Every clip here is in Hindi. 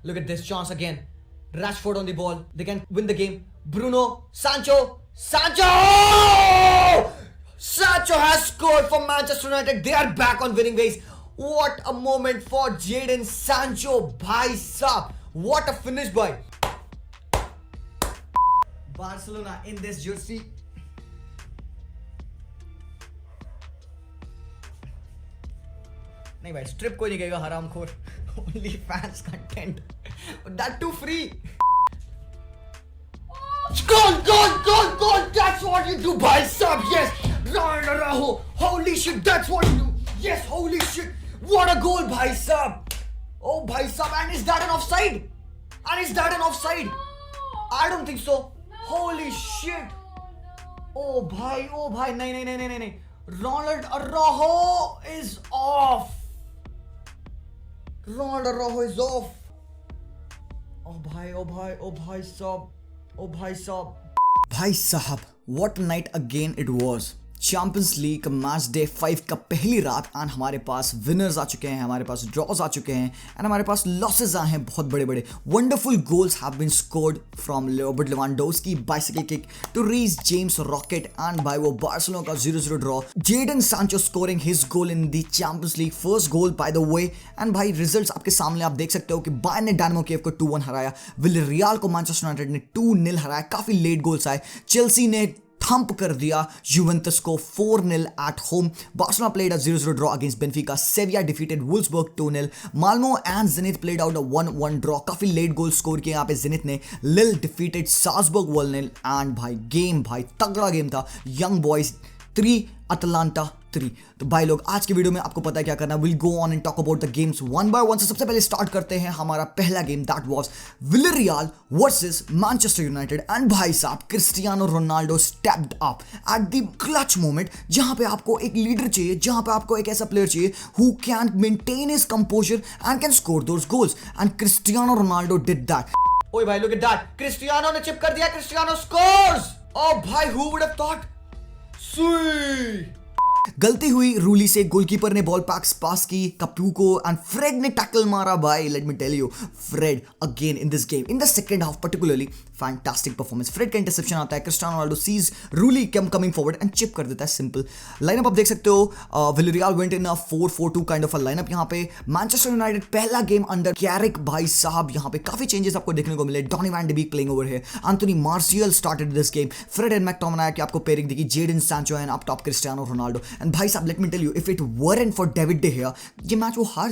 Look at this chance again. Rashford on the ball. They can win the game. Bruno, Sancho. Sancho has scored for Manchester United. They are back on winning ways. What a moment for Jadon Sancho. Bhai sahab. What a finish, boy. Barcelona in this jersey. नहीं भाई स्ट्रिप कोई नहीं कहेगा हरामखोर. Only fans content. That too free. Goal. That's what you do, bhai sahab. Yes. Ryan Araujo. Holy shit, that's what you do. Yes, holy shit. What a goal, bhai sahab. Oh, bhai sahab. And is that an offside? I don't think so. Holy shit. Oh, bhai. No. Ronald Araujo is off. Oh bhai sahab. Bhai sahab, what a night again it was. Champions league match day 5 का पहली रात एंड हमारे पास विनर्स आ चुके हैं, हमारे पास ड्रॉज आ चुके हैं एंड हमारे पास लॉसेस आए हैं बहुत बड़े बड़े. Wonderful goals have been scored from Robert Lewandowski bicycle kick to reach James rocket and by वो बार्सिलोना का 0-0 draw. Jadon Sancho scoring his goal in the Champions League first goal by the way. And भाई रिजल्ट्स आपके सामने आप देख सकते हो कि बायर्न ने डायनामो कीव को 2-1 हराया, विलरियल को मैनचेस्टर यूनाइटेड ने 2-0 हराया. काफी लेट गोल्स आए. चेल्सी ने थंप कर दिया यूवेंटस को 4-0 at home. Barcelona played a 0-0 draw against Benfica. Sevilla defeated Wolfsburg 2-0. Malmo and Zenit played out a 1-1 draw. काफी लेट गोल स्कोर किए यहाँ पे Zenit ने. Lille defeated Salzburg 1-0 and भाई तगड़ा गेम था. Young Boys 3 Atalanta 3. तो भाई लोग आज के वीडियो में आपको पता है क्या करना. Will go on and talk about the games one by one. सबसे पहले स्टार्ट करते हैं हमारा पहला game. That was Villarreal versus Manchester United. And भाई साहब Cristiano Ronaldo stepped up at the clutch moment. जहां पे आपको एक लीडर चाहिए, जहां पे आपको एक ऐसा प्लेयर चाहिए who can maintain his composer and can score those goals. And Cristiano Ronaldo did that. ओए भाई लुक एट दैट. क्रिस्टियानो ने चिप कर दिया. Cristiano scores. ओ भाई हु वुड हैव थॉट. गलती हुई रूली से. गोलकीपर ने बॉल पास की कप्पू को एंड फ्रेड ने टैकल मारा. भाई let me tell you, Fred again in this game in the second half particularly fantastic performance. Fred का इंटरसेप्शन आता है. Cristiano Ronaldo sees Rulli coming forward and chip कर देता है. सिंपल लाइनअप आप देख सकते हो. Villarreal went in a 4-4-2 kind of a lineup. यहाँ पे मैनचेस्टर यूनाइटेड पहला गेम अंडर कैरिक. भाई साहब यहाँ पे काफी चेंजेस आपको देखने को मिले. Donny van de Beek playing over है. Anthony Martial started this game. Fred and McTominay की आपको पेयरिंग दिखी. Jadon Sancho and up top Cristiano Ronaldo. And भाई साहब let me tell you, if it weren't for David de here, ये मैच वो हार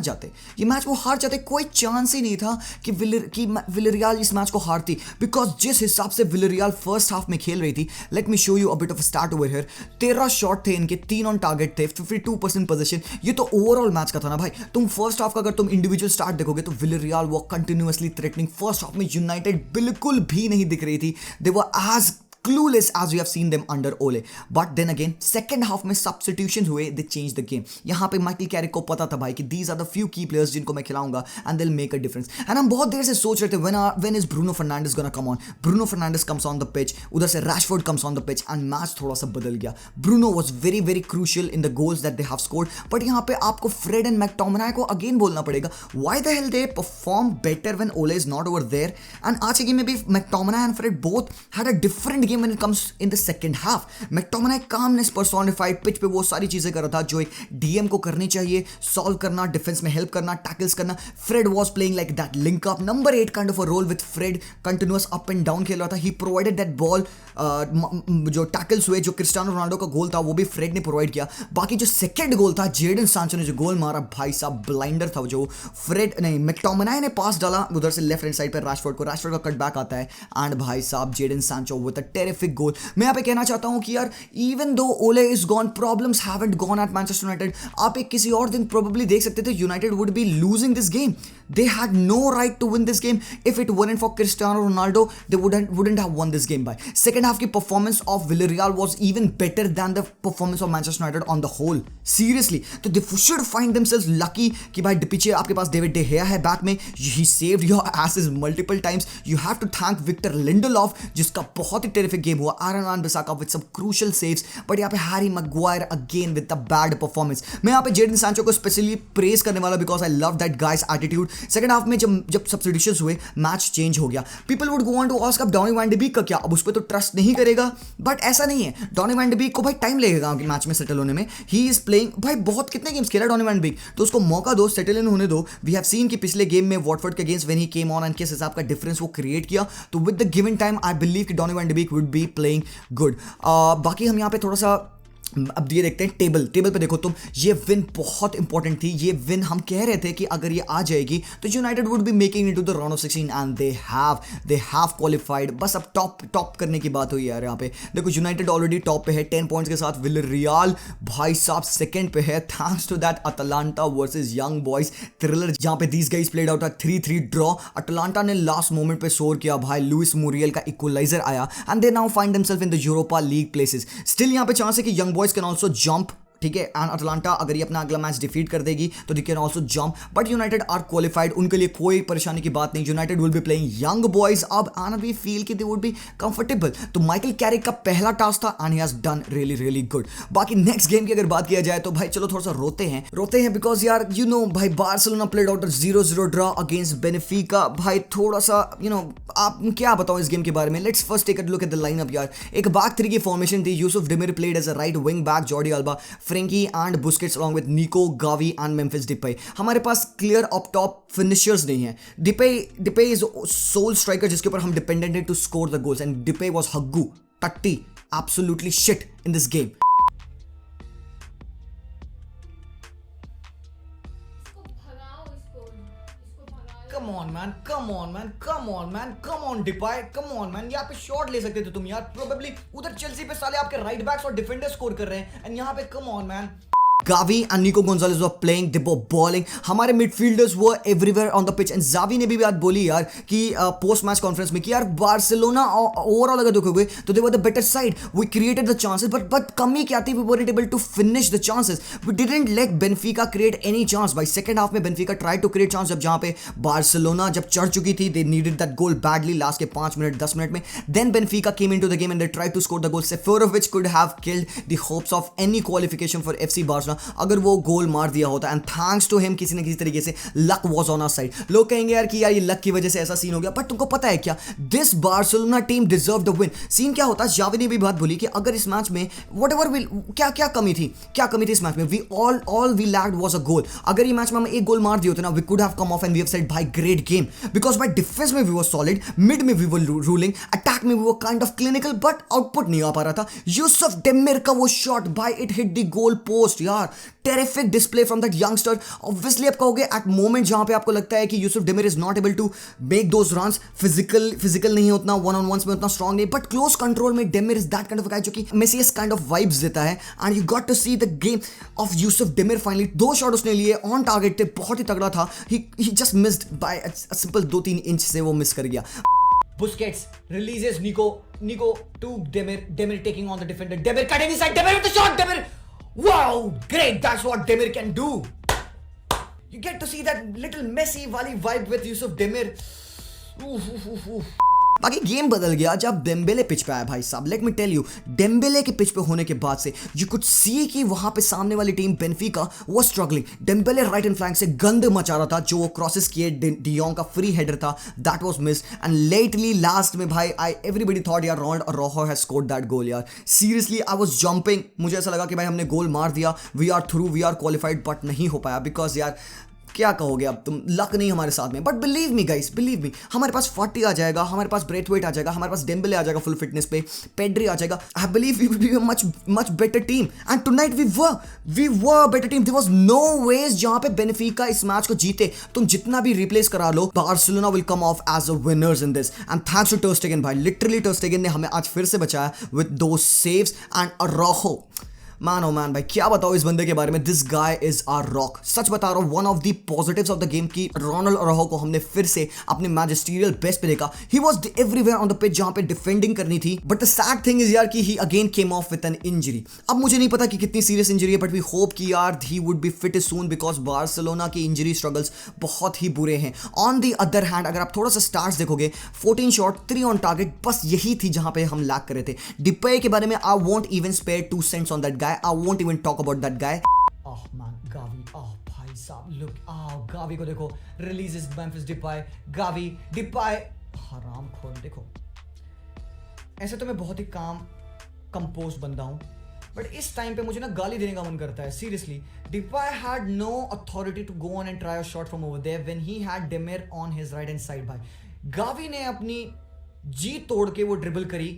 जाते. कोई चांस ही नहीं था कि विलरियल इस मैच को हारती. बिकॉज जिस हिसाब से विलरियल फर्स्ट हाफ में खेल रही थी, let me show you a bit of start over here. 13 shot थे इनके, 3 ऑन टारगेट थे, 52% पोजीशन. ये तो ओवरऑल मैच का था ना भाई. तुम फर्स्ट हाफ का अगर तुम इंडिविजुअल स्टार्ट देखोगे तो विलरियल वो कंटिन्यूअसली थ्रेटनिंग. फर्स्ट हाफ में यूनाइटेड बिल्कुल भी नहीं दिख रही थी. They were as clueless as we have seen them under Ole. But then again second half में substitutions हुए, they changed the game. यहाँ पे माइकल कैरिक को पता था भाई कि these are the few key players जिनको मैं खिलाऊंगा and they'll make a difference. And हम बहुत देर से सोच रहे थे when is Bruno Fernandes gonna come on. Bruno Fernandes comes on the pitch, उधर से Rashford comes on the pitch and match थोड़ा सा बदल गया. Bruno was very very crucial in the goals that they have scored. But यहाँ पे आपको Fred and McTominay को again बोलना पड़ेगा. Why the hell they perform better when Ole is not over there? And आज के गेम में भी McTominay and Fred both had a different game when it comes in the second half. McTominay calmness personified. Pitch पे वो सारी चीजें कर रहा था जो एक डीएम को करनी चाहिए. सॉल्व करना, डिफेंस में हेल्प करना, टैकल्स करना. Fred was playing like that link up number 8 kind of a role with Fred. Continuous up and down खेल रहा था. He provided that ball. जो टैकल्स हुए, जो क्रिस्टियानो रोनाल्डो का गोल था वो भी फ्रेड ने प्रोवाइड किया. बाकी जो सेकंड गोल था, जेडन सांचो ने जो गोल मारा, भाई साहब ब्लाइंडर था जो. फ्रेड नहीं, मैकटोमिनाई ने पास डाला उधर से लेफ्ट हैंड साइड पर रैशफोर्ड को. रैशफोर्ड का कट बैक आता है एंड भाई साहब Jadon Sancho with a terrific गोल. मैं यहाँ पे कहना चाहता हूँ कि यार इवन दो ओले is gone, problems haven't gone at Manchester United. आप एक किसी और दिन प्रोबेबली देख सकते थे United would be losing this game. They had no right to win this game. If it weren't for Cristiano Ronaldo, they wouldn't have won this game by. Second half की performance of Villarreal was even better than the performance of Manchester United on the whole. Seriously, तो they should find themselves lucky कि भाई पीछे आपके पास डेविड डे गया है बैक में. He saved your asses multiple times. You have to thank Victor Lindelof जिसका बहुत ही terrific game हुआ. Aaron Wan-Bissaka with some crucial saves. But यहाँ पे Harry Maguire again with the bad performance. मैं यहाँ पे Jadon Sancho को specially praise करने वाला because I love that guy's attitude. Second half में जब सब्स्टिट्यूशंस हुए, मैच चेंज हो गया. People would go on to ask अब डॉनी वैन डी बीक का क्या, अब उस पर तो ट्रस्ट नहीं करेगा, बट ऐसा नहीं है. डॉनी वैन डी बीक को भाई टाइम लगेगा मैच में सेटल होने में. ही इज प्लेइंग, भाई बहुत कितने गेम्स खेला डॉनी वैन डी बीक, तो उसको मौका दो, सेटल इन होने दो. वी हैव सीन कि पिछले गेम में वॉटफोर्ड के against when he came on and किस हिसाब का डिफरेंस वो क्रिएट किया. तो with the given time I believe कि Donny van de Beek would be playing good. बाकी हम यहाँ पे थोड़ा सा अब ये देखते हैं टेबल पे देखो तुम, ये विन बहुत इंपॉर्टेंट थी. ये विन हम कह रहे थे कि अगर ये आ जाएगी तो United would be making it to the round of 16 and they have qualified. बस अब टॉप करने की बात हुई यार. यहाँ पे देखो यूनाइटेड ऑलरेडी टॉप पे है 10 पॉइंट्स के साथ. विलरियल भाई साहब सेकंड पे है thanks to that Atalanta versus Young Boys thriller, जहां पे these guys played out a 3-3 draw. Atalanta ने लास्ट मोमेंट पे स्कोर किया भाई, लुइस मुरियल का इक्वलाइजर आया and they now find themselves in the Europa League places. Still यहाँ पे चांस है कि Young Boys can also jump, ठीक है. एंड अटलांटा अगर ये अपना अगला मैच डिफीट कर देगी तो they can also jump, but United are qualified. उनके लिए कोई परेशानी की बात नहीं. United will be playing Young Boys अब एंड वी फील कि दे वुड बी कंफर्टेबल. तो माइकल कैरिक का पहला टास्क था and he has done really good. बाकी नेक्स्ट गेम की अगर बात किया जाए तो भाई चलो थोड़ा सा रोते हैं बिकॉज यार यू नो भाई Barcelona played out 0-0 draw against Benfica. भाई थोड़ा सा यू नो आप क्या बताओ इस गेम के बारे में. Let's first take a look at the lineup यार. एक बैक थ्री की फॉर्मेशन थी. Yusuf Demir played as a right wing back, Jordi Alba, Frenkie and Busquets along with Nico, Gavi and Memphis Depay. हमारे पास क्लियर अप टॉप फिनिशर्स नहीं है. Depay इज सोल स्ट्राइकर जिसके ऊपर हम डिपेंडेंट है to score the goals and Depay was हग्गू टट्टी absolutely shit in this game. Come on, Depay, come on, man. यहाँ पे शॉट ले सकते थे तुम यार. Probably उधर चेल्सी पे साले आपके राइट बैक्स और डिफेंडर स्कोर कर रहे हैं एंड यहाँ पे come on, man. Gavi and Nico Gonzalez were playing, they were balling. हमारे midfielders were everywhere on the pitch and Xavi ने भी बात बोली यार कि पोस्ट मैच कॉन्फ्रेंस में कि यार बार्सिलोना ओवरऑल अगर देखोगे तो they were the better side. We created the chances but कमी क्या थी, we weren't able to finish the chances. We didn't let Benfica create any chance. By second half में Benfica tried to create chance जब जहाँ पे बार्सिलोना जब चढ़ चुकी थी, they needed that goal badly last के 5 मिनट 10 मिनट में. Then Benfica came into the game and they tried to score the goal, Seferovic could have killed the hopes of any qualification for FC Barcelona अगर वो गोल मार दिया होता. एंड थैंक्स टू हिम किसी न किसी तरीके से luck was on our side. लोग कहेंगे यार कि यार ये लक की वजह से ऐसा सीन हो गया, बट तुमको पता है क्या, this Barcelona team deserve the win. Scene क्या होता है, जावी ने भी बात बोली कि अगर इस मैच में व्हाटएवर विल क्या कमी थी इस मैच में, we all we lacked was a goal. अगर ये मैच में हम एक गोल मार दिए होते ना, we could have come off and we have said भाई great game, because by defence में वी वर सॉलिड, मिड में वी वर रूलिंग, अटैक में we were kind of clinical, but output नहीं आ पा रहा था. यूसुफ डेमिर का वो शॉट भाई, it hit the goal post यार. Terrific display from that youngster. Obviously आप कहोगे एट मोमेंट जहां पे आपको लगता है कि Yusuf Demir is not able to make those runs, physical नहीं है उतना, वन ऑन वंस में उतना स्ट्रांग नहीं, बट क्लोज कंट्रोल में Demir is that kind of guy जो कि मेसियस काइंड ऑफ वाइब्स देता है. And you got to see the game of Yusuf Demir. Finally 2 shot उसने लिए ऑन टारगेट थे, बहुत ही तगड़ा था. He just missed by a simple 2-3 inch से वो मिस कर गया. Busquets releases Nico to Demir taking on the defender. Demir cutting inside. Demir with the shot. Demir, wow, great! That's what Demir can do. You get to see that little Messi wali vibe with Yusuf Demir. Oof. बाकी गेम बदल गया जब डेम्बेले पिच पे आया भाई साहब. Let me tell you, Dembele के पिच पे होने के बाद से यू कुड सी कि वहां पे सामने वाली टीम बेनफिका वो struggling. Dembélé right and flank से गंद मचा रहा था, जो वो क्रॉसेस किए डियोंग का फ्री हेडर था, that was miss. And lately last में भाई एवरीबॉडी थॉट यार Ronaldo Araujo has scored that goal यार. सीरियसली आई वाज जंपिंग, मुझे ऐसा लगा कि भाई हमने गोल मार दिया, we are through, we are qualified, but नहीं हो पाया बिकॉज यार क्या कहोगे अब तुम, लक नहीं हमारे साथ में. But believe me guys, believe me, हमारे पास 40 आ जाएगा, हमारे पास ब्रेथवेट आ जाएगा, हमारे पास डेम्बेले आ जाएगा फुल फिटनेस पे, पेड्री आ जाएगा. I believe we will be a much better team. And tonight we were better team. There was no ways जहां पे बेनिफिका इस मैच को जीते. तुम जितना भी रिप्लेस करा लो, Barcelona will come off as a winners in this. And thanks to ter Stegen भाई, लिटरली टर स्टेगन ने हमें आज फिर से बचाया विद दो saves and Araujo. Man oh man भाई, क्या बताओ इस बंदे के बारे में. This guy is a rock. सच बता रहा हूं, one of the positives of the game की रोनाल्डो अराउहो को हमने फिर से अपने मैजिस्टीरियल बेस्ट पे देखा. He was everywhere on the pitch जहां पे डिफेंडिंग करनी थी. But the sad thing is यार कि he again came off with an injury. अब मुझे नहीं पता कि कितनी सीरियस इंजरी है, बट वी होप कि यार he would be fit soon, because Barcelona की इंजरी स्ट्रगल्स बहुत ही बुरे हैं. ऑन द अदर हैंड अगर आप थोड़ा सा स्टार्स देखोगे, 14 शॉट 3 ऑन टारगेट, बस यही थी जहां पे हम लैक कर रहे थे. डिपे के बारे में I won't even spare 2 cents on that guy. I won't even talk about that guy. Oh man, Gavi, oh भाई भाई साहब लुक गावी को देखो, releases Memphis Depay, Gavi Depay, हराम खोर देखो। ऐसे तो मैं बहुत ही काम कंपोज बंदा हूं, बट इस टाइम पे मुझे ना गाली देने का मन करता है seriously. Depay had no authority to go on and try a shot from over there when he had Demir on his right hand side. भाई गावी ने अपनी जी तोड़ के वो ड्रिबल करी।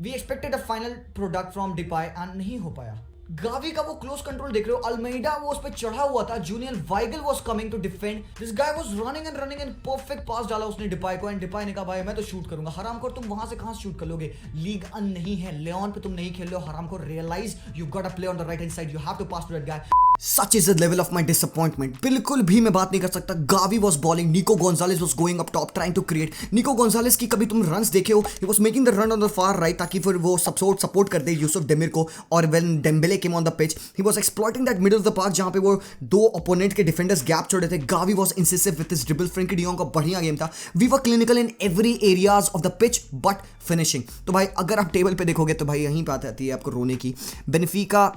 We expected a final product from Depay and नहीं हो पाया। गावी का वो क्लोज कंट्रोल देख रहे हो, अल्मेडा वो उस पर चढ़ा हुआ था, junior Weigel was coming to defend, this guy was running and perfect pass डाला उसने डिपाई को, एंड डिपाई ने कहा भाई मैं तो शूट करूंगा। हरामखोर तुम वहां से कहां शूट कर लोगे, लीग अन नहीं है, लियोन पे तुम नहीं खेल रहे हो। हरामखोर realise you got to play on the right hand side, you have to pass to that guy. Such is the level of my disappointment. बिल्कुल भी मैं बात नहीं कर सकता। Gavi was balling, Nico Gonzalez was going up top trying to create. Nico Gonzalez की कभी तुम runs देखे हो? He was making the run on the far right ताकि फिर वो support कर दे यूसुफ डेमिर को। और when Dembele came on the pitch, he was exploiting that middle of the park जहाँ पे वो दो opponent के defenders gap छोड़े थे। Gavi was incisive with his dribble. Frenkie de Jong का बढ़िया गेम था। We were clinical in every areas of the pitch but finishing. तो भाई अगर आप टेबल पे देखोगे तो भाई यहीं पे आती है आपको रोने की। बेनिफिका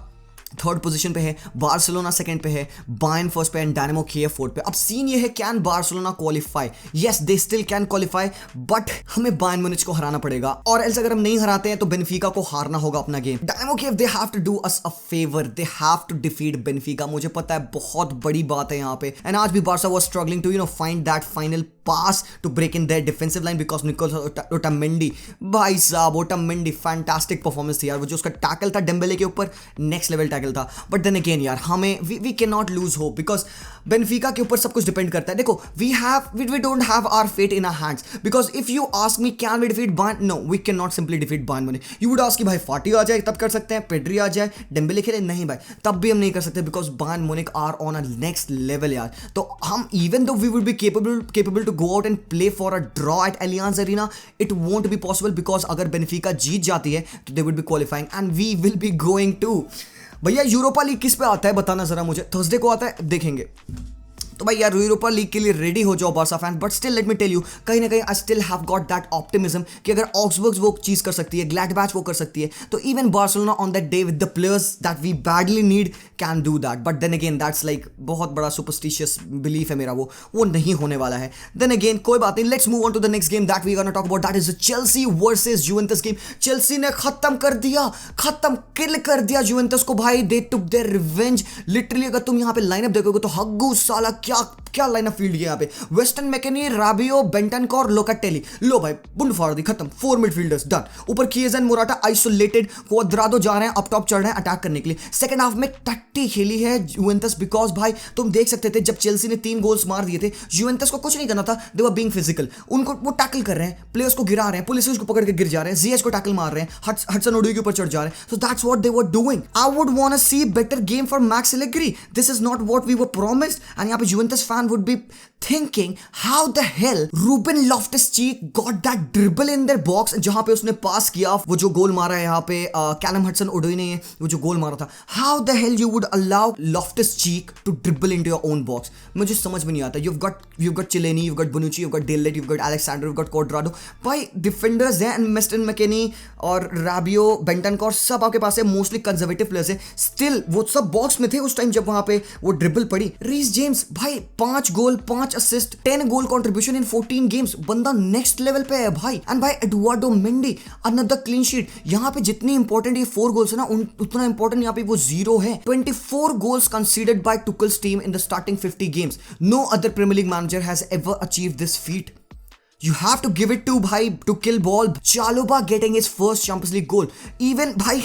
थर्ड पोजीशन पे है, बार्सिलोना सेकंड पे है, बायर्न फर्स्ट पे एंड डायनामो कीव फोर्थ पे। अब सीन ये है, can Barcelona qualify? Yes they still can qualify, but हमें बायर्न म्यूनिच को हराना पड़ेगा, और एल्स अगर हम नहीं हराते हैं तो बेनिफिका को हारना होगा अपना game. Dynamo Kyiv they have to do us a favour, they have to defeat Benfica. मुझे पता है बहुत बड़ी बात है यहाँ पे, एंड आज भी Barca was struggling to find that final pass to break in their defensive line because Nicolas Otamendi, भाई साहब ओटामेंडी फैंटास्टिक परफॉर्मेंस थी यार। वो जो उसका टैकल था डेम्बेले के ऊपर, नेक्स्ट लेवल टैकल था। बट देन अगेन यार हमें we can not lose hope because Benfica के ऊपर सब कुछ डिपेंड करता है। देखो we don't have our fate in our hands, because if you ask me can we defeat Bayern, no we can not simply defeat Bayern Munich. You would ask कि भाई फाटी आ जाए तब कर सकते हैं, पेड्री आ जाए, डेम्बेले खेले, नहीं भाई तब भी हम नहीं कर सकते because Bayern Munich are on a next level यार। तो हम even though we would be capable to go out and play for a draw at Allianz Arena, it won't be possible because अगर बेनिफिका जीत जाती है तो they would be qualifying and we will be going to. भैया यूरोपा लीग किस पे आता है बताना जरा मुझे, थर्सडे को आता है, देखेंगे। तो भाई यार यूरोपा लीग के लिए रेडी हो जाओ Barca fan, but still let me tell you, कहीं ना कहीं I still have got that optimism कि अगर ऑक्सबर्ग वो चीज कर सकती है, ग्लैडबैच वो कर सकती है, तो even Barcelona on that day with the players that we badly need can do that. But then again that's like बहुत बड़ा सुपरस्टिशियस बिलीफ है मेरा, वो नहीं होने वाला है। देन अगेन कोई बात नहीं, let's move on to the next game that we gonna talk about, that is Chelsea versus Juventus game. Chelsea ने खत्म किल कर दिया जुवेंटस को भाई, they took their revenge literally. अगर तुम यहाँ पे लाइनअप देखोगे तो हग्गू साला क्या लाइनअप फील्ड है यहाँ पे, वेस्टर्न मैकेनी, राबियो, बेंटनकॉर, लोकाटेली, लो भाई बुंड फाड़ दी, खत्म, 4 मिडफील्डर्स डन। ऊपर किएजन मोराटा आइसोलेटेड, क्वाद्राडो जा रहे हैं अप टॉप, चढ़ रहे हैं अटैक करने के लिए। सेकंड हाफ में टट्टी खेली है जुवेंटस बिकॉज भाई तुम देख सकते थे जब चेल्सी ने 3 गोल्स मार दिए थे, जुवेंटस को कुछ नहीं करना था, दे वर बीइंग फिजिकल। उनको वो टैकल कर रहे हैं, प्लेयर्स को गिरा रहे हैं, पुलिस को पकड़ के गिर जा रहे हैं, जीएच को टैकल मार रहे हैं, हडसन ओडोई के ऊपर चढ़ जा रहे हैं। So that's what they were doing. I would want to see better game for Max Allegri, this is not what we were promised. And यहाँ पे Juventus fan would be thinking how the hell Ruben Loftus-Cheek got that dribble in their box, जहां पे उसने पास किया, वो जो गोल मारा है यहाँ पे कैलम हडसन ओडोई ने वो जो गोल मारा था, how the hell you would allow Loftus-Cheek to dribble into your own box, मुझे समझ में नहीं आता। you've got Chileni, you've got Bonucci, you've got Dele, you've got Alexander, you've got Cuadrado, भाई डिफेंडर्स हैं, एंड वेस्टर्न मैकेनी और राबियो, बेंटनकॉर सब आपके पास है, मोस्टली कंजर्वेटिव प्लेयर्स है, स्टिल वो सब बॉक्स में थे उस टाइम जब वहां पे वो ड्रिबल पड़ी। रीस जेम्स भाई 5 गोल 5 assist, 10 goal contribution in 14 games, बंदा नेक्स्ट लेवल पे है भाई। एंड भाई Eduardo Mendy another clean sheet. यहाँ पे जितनी इंपॉर्टेंट ये 4 गोल्स है ना, उतना इंपॉर्टेंट यहाँ पे वो 0 है। 24 goals conceded by Tuchel's team in the starting 50 games. No other Premier League manager has ever achieved this feat. You have to give it to भाई to kill ball. Chalobah getting his first Champions League goal. Even भाई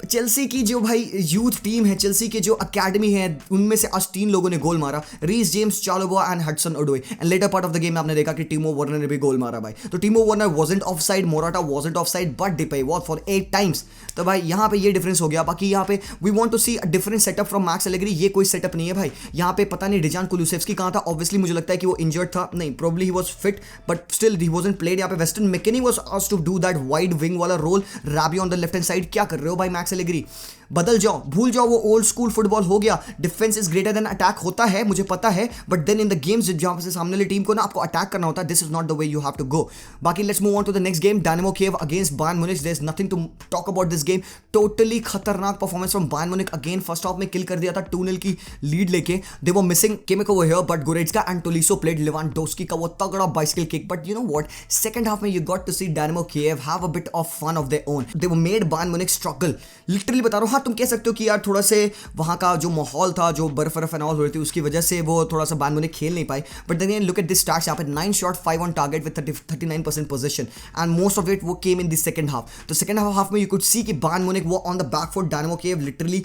चेल्सी की जो भाई यूथ टीम है, चेल्सी के जो अकेडमी है, उनमें से आज 3 लोगों ने गोल मारा, Reece James, Chalobah and Hudson Odoi. And later part of the game आपने देखा कि टीमो वर्नर ने भी गोल मारा भाई। तो टीमो Werner wasn't offside, Morata wasn't offside, but Depay was for 8 times. तो भाई यहाँ पे ये डिफरेंस हो गया। बाकी यहाँ पे we want to see a different setup from Max Allegri. ये कोई सेटअप नहीं है भाई। यहाँ पे पता नहीं डिजान कुलुसेव्स्की कहाँ था, ऑब्वियसली मुझे लगता है कि वो इंजर्ड था, नहीं probably he was fit but still he wasn't played. यहाँ पे Weston McKennie was asked to do that wide wing वाला रोल। Rabiot on the left hand side, क्या कर रहे रहे हो भाई मैक्स एलेग्री? बदल जाओ, भूल जाओ, वो ओल्ड स्कूल फुटबॉल हो गया। Defence is greater than attack होता है, मुझे पता है, but then in the games जहां से सामने वाली टीम को ना आपको अटैक करना होता है, this is not the way you have to go. बाकी let's move on to the next game, Dynamo Kyiv against Bayern Munich. There is nothing to talk about this game. Totally खतरनाक performance from Bayern Munich. Again first half में किल कर दिया था 2-0 की लीड लेके। They were missing Kimmich over here, but Goretzka and Tolisso played Lewandowski का वो तगड़ा bicycle kick. But you know what, second half में you got to see Dynamo Kyiv have a bit of fun of their own. They were made Bayern Munich struggle, literally बता रहा हूं। हाँ, तुम कह सकते हो कि यार थोड़ा से वहां का जो माहौल था, जो बर्फ एनाल हो रही थी, उसकी वजह से वो थोड़ा सा बायर्न म्यूनिख खेल नहीं पाई। But then again look at this stats, यहाँ पे 9 shot 5 on target with 39% position and most of it वो came in the second half. तो सेकंड हाफ में यू कुड सी कि बायर्न म्यूनिख वो on the back foot, Dynamo Kyiv literally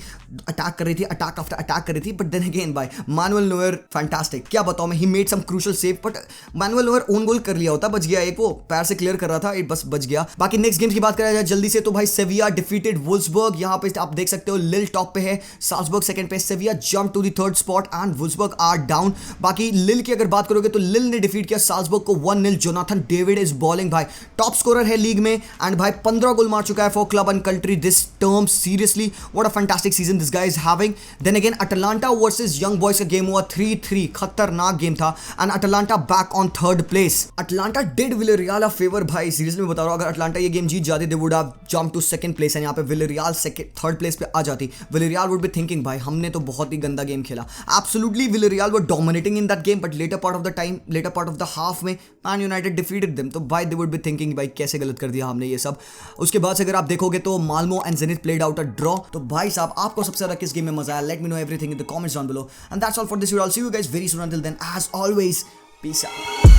attack कर रही थी, अटैक आफ्टर अटैक कर रही थी। बट देन अगेन भाई मैनुअल नोयर फैंटास्टिक, क्या बताऊं मैं, ही made some crucial save. But Manuel Neuer own goal कर लिया होता, बच गया, एक वो पैर से क्लियर कर रहा था, बस बच गया। बाकी नेक्स्ट गेम्स की बात करें जाए जल्दी से, तो भाई सेविया डिफीटेड वुल्सबर्ग। यहाँ पे आप देख सकते हो लिल टॉप पे है, साल्जबर्ग सेकंड पे, Sevilla jump to the third spot and Wolfsburg are down. बाकी लिल की अगर बात करोगे तो लिल ने डिफीट किया साल्जबर्ग को 1-0। जोनाथन डेविड इज बॉलिंग भाई, टॉप स्कोरर है लीग में एंड भाई 15 गोल मार चुका है for club and country this term. Seriously what a fantastic season this guy is having. Then again Atalanta versus Young Boys का गेम हुआ 3-3, खतरनाक गेम था and Atalanta back on third place. Atalanta did Villarreal a favour भाई, सीरियसली मैं बता रहा हूं, अगर अटलांटा ये गेम जीत जाती they would have jump to second place and यहाँ पे विलेरियल थर्ड प्लेस पे आ जाती। विलेरियल वुड बी थिंकिंग भाई हमने तो बहुत ही गंदा गेम खेला। Absolutely Villarreal were dominating in that game, but later part of the half में मैन यूनाइटेड डिफीटेड देम। तो भाई दे वुड बी थिंकिंग भाई कैसे गलत कर दिया हमने ये सब। उसके बाद से अगर आप देखोगे तो Malmo and zenith played out a draw. तो भाई साहब आपको सबसे ज्यादा किस गेम में मजा आया? Let me know everything in the comments down below and that's all for this video. I will see you guys very soon. Until then as always peace out.